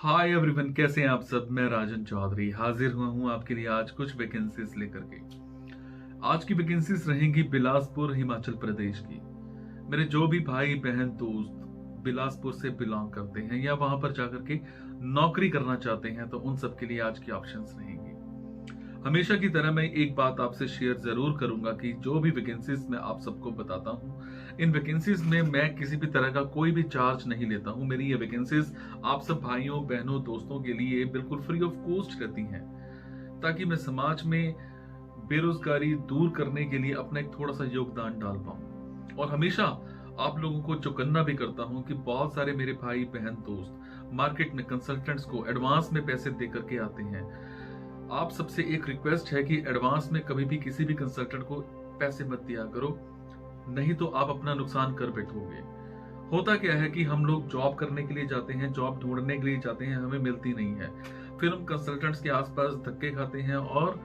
Hi everyone, कैसे हैं आप सब। मैं राजन चौधरी हाजिर हुआ हूं आपके लिए आज कुछ वैकेंसीज लेकर के। आज की वैकेंसीज रहेंगी बिलासपुर हिमाचल प्रदेश की। मेरे जो भी भाई बहन दोस्त बिलासपुर से बिलोंग करते हैं या वहां पर जाकर के नौकरी करना चाहते हैं तो उन सब के लिए आज की ऑप्शंस रहेंगी। हमेशा की तरह मैं एक बात आपसे शेयर जरूर करूंगा कि जो भी वैकेंसीज मैं आप सबको बताता हूं, इन वैकेंसीज में मैं किसी भी तरह का कोई भी चार्ज नहीं लेता हूं। मेरी ये वैकेंसीज आप सब भाइयों बहनों दोस्तों के लिए बिल्कुल फ्री ऑफ कॉस्ट रहती हैं, ताकि मैं समाज में बेरोजगारी दूर करने के लिए अपना एक थोड़ा सा योगदान डाल पाऊं। और हमेशा आप लोगों को चौकन्ना भी करता हूं कि बहुत सारे मेरे भाई बहन दोस्त मार्केट में कंसल्टेंट्स को एडवांस में पैसे दे करके आते हैं। आप सबसे एक रिक्वेस्ट है कि एडवांस में कभी भी किसी भी कंसल्टेंट को पैसे मत दिया करो, नहीं तो आप अपना नुकसान कर बैठोगे। होता क्या है कि हम लोग जॉब करने के लिए जाते हैं, जॉब ढूंढने के लिए जाते हैं, हमें मिलती नहीं है, फिर हम कंसल्टेंट्स के आसपास धक्के खाते हैं और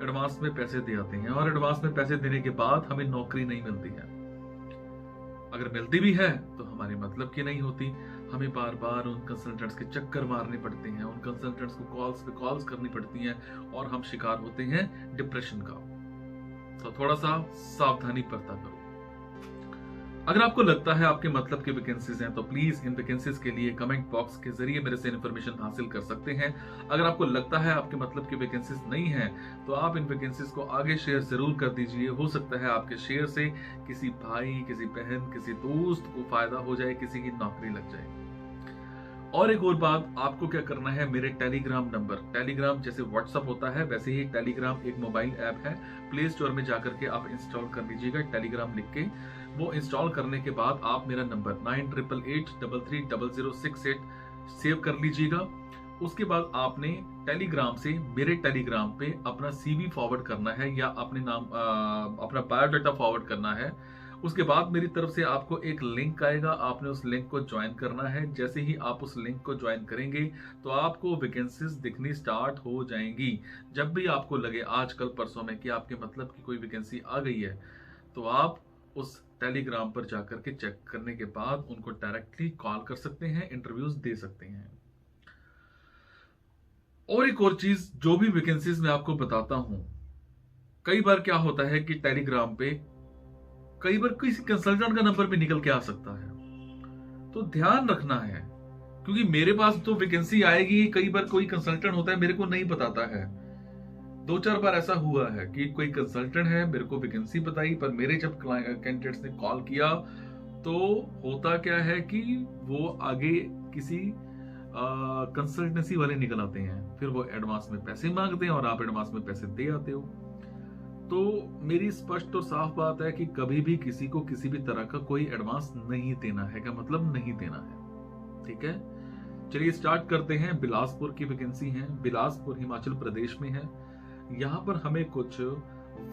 एडवांस में पैसे दे आते हैं, और एडवांस में पैसे देने के बाद हमें नौकरी नहीं मिलती है। अगर मिलती भी है तो हमारे मतलब की नहीं होती। हमें बार बार उन कंसल्टेंट्स के चक्कर मारने पड़ते हैं, उन कंसल्टेंट्स को कॉल्स पे कॉल्स करनी पड़ती हैं और हम शिकार होते हैं डिप्रेशन का। तो थोड़ा सा सावधानी बरता करो। अगर आपको लगता है आपके मतलब की वैकेंसीज हैं तो प्लीज इन वैकेंसीज के लिए कमेंट बॉक्स के जरिए मेरे से इन्फॉर्मेशन हासिल कर सकते हैं। अगर आपको लगता है आपके मतलब की वैकेंसीज नहीं है तो आप इन वैकेंसीज को आगे शेयर जरूर कर दीजिए। हो सकता है आपके शेयर से किसी भाई, किसी बहन, किसी दोस्त को फायदा हो जाए, किसी की नौकरी लग जाए। और एक और बात, आपको क्या करना है, मेरे टेलीग्राम नंबर, टेलीग्राम जैसे व्हाट्सएप होता है वैसे ही टेलीग्राम एक मोबाइल ऐप है, प्ले स्टोर में जाकर के आप इंस्टॉल कर लीजिएगा टेलीग्राम लिख के। वो इंस्टॉल करने के बाद आप मेरा नंबर 9888330068 सेव कर लीजिएगा। उसके बाद आपने टेलीग्राम से मेरे टेलीग्राम पे अपना सीवी फॉरवर्ड करना है या अपने नाम अपना बायोडाटा फॉरवर्ड करना है। उसके बाद मेरी तरफ से आपको एक लिंक आएगा, आपने उस लिंक को ज्वाइन करना है। जैसे ही आप उस लिंक को ज्वाइन करेंगे तो आपको वैकेंसीज दिखनी स्टार्ट हो जाएंगी। जब भी आपको लगे आज कल परसों में कि आपके मतलब की कोई वैकेंसी आ गई है तो आप उस टेलीग्राम पर जाकर के चेक करने के बाद उनको डायरेक्टली कॉल कर सकते हैं, इंटरव्यूज दे सकते हैं। और एक और चीज, जो भी वैकेंसीज मैं आपको बताता हूं, कई बार क्या होता है कि टेलीग्राम पे कई बार किसी कंसल्टेंट का नंबर भी निकल के आ सकता है, तो ध्यान रखना है। क्योंकि मेरे पास तो वैकेंसी आएगी, कई बार कोई कंसल्टेंट होता है मेरे को नहीं बताता है। 2-4 बार ऐसा हुआ है कि कोई कंसल्टेंट है, मेरे को वैकेंसी बताई, पर मेरे जब कैंडिडेट्स ने कॉल किया तो होता क्या है कि वो आगे किसी कंसल्टेंसी वाले निकल आते हैं, फिर वो एडवांस में पैसे मांगते हैं और आप एडवांस में पैसे दे आते हो। तो मेरी स्पष्ट और साफ बात है कि कभी भी किसी को किसी भी तरह का कोई एडवांस नहीं देना है, का मतलब नहीं देना है। ठीक है, चलिए स्टार्ट करते हैं। बिलासपुर की वैकेंसी है, बिलासपुर हिमाचल प्रदेश में है। यहां पर हमें कुछ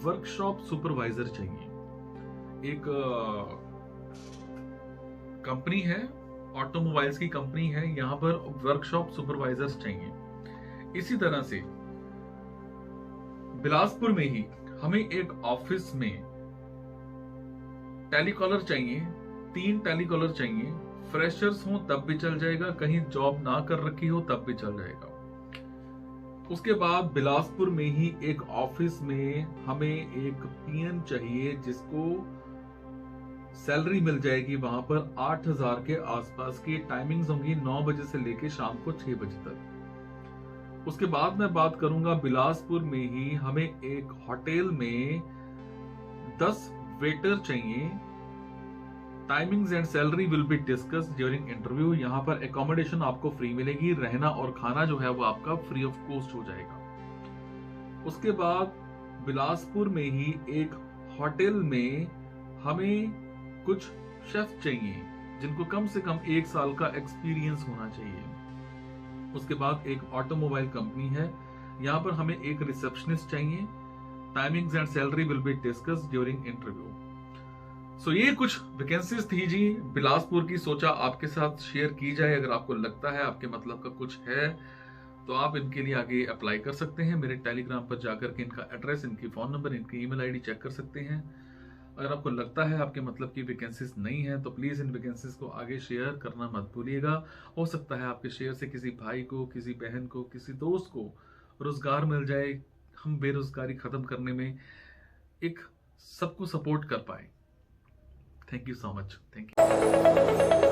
वर्कशॉप सुपरवाइजर चाहिए। एक कंपनी है, ऑटोमोबाइल्स की कंपनी है, यहां पर वर्कशॉप सुपरवाइजर्स चाहिए। इसी तरह से बिलासपुर में ही हमें एक ऑफिस में टेलीकॉलर चाहिए, 3 टेलीकॉलर चाहिए। फ्रेशर्स हो तब भी चल जाएगा, कहीं जॉब ना कर रखी हो तब भी चल जाएगा। उसके बाद बिलासपुर में ही एक ऑफिस में हमें एक पीएन चाहिए, जिसको सैलरी मिल जाएगी वहां पर 8,000 के आसपास की। टाइमिंग्स होंगी 9 बजे से लेके शाम को 6 बजे तक। उसके बाद मैं बात करूंगा बिलासपुर में ही हमें एक होटल में 10 वेटर चाहिए। Timings and salary will be discuss during interview. यहां पर एकोमोडेशन आपको फ्री मिलेगी, रहना और खाना जो है वो आपका फ्री ऑफ कॉस्ट हो जाएगा। उसके बाद बिलासपुर में ही एक होटल में हमें कुछ शेफ चाहिए, जिनको कम से कम 1 साल का एक्सपीरियंस होना चाहिए। उसके बाद एक ऑटोमोबाइल कंपनी है, यहां पर हमें एक रिसेप्शनिस्ट चाहिए। Timings and salary will be discuss during interview. So ये कुछ वैकेंसीज थी जी बिलासपुर की, सोचा आपके साथ शेयर की जाए। अगर आपको लगता है आपके मतलब का कुछ है तो आप इनके लिए आगे अप्लाई कर सकते हैं। मेरे टेलीग्राम पर जाकर के इनका एड्रेस, इनकी फोन नंबर, इनकी ईमेल आईडी चेक कर सकते हैं। अगर आपको लगता है आपके मतलब की वैकेंसीज नहीं है तो प्लीज इन वैकेंसीज को आगे शेयर करना मत भूलिएगा। हो सकता है आपके शेयर से किसी भाई को, किसी बहन को, किसी दोस्त को रोजगार मिल जाए, हम बेरोजगारी खत्म करने में एक सबको सपोर्ट कर पाए। Thank you so much. Thank you.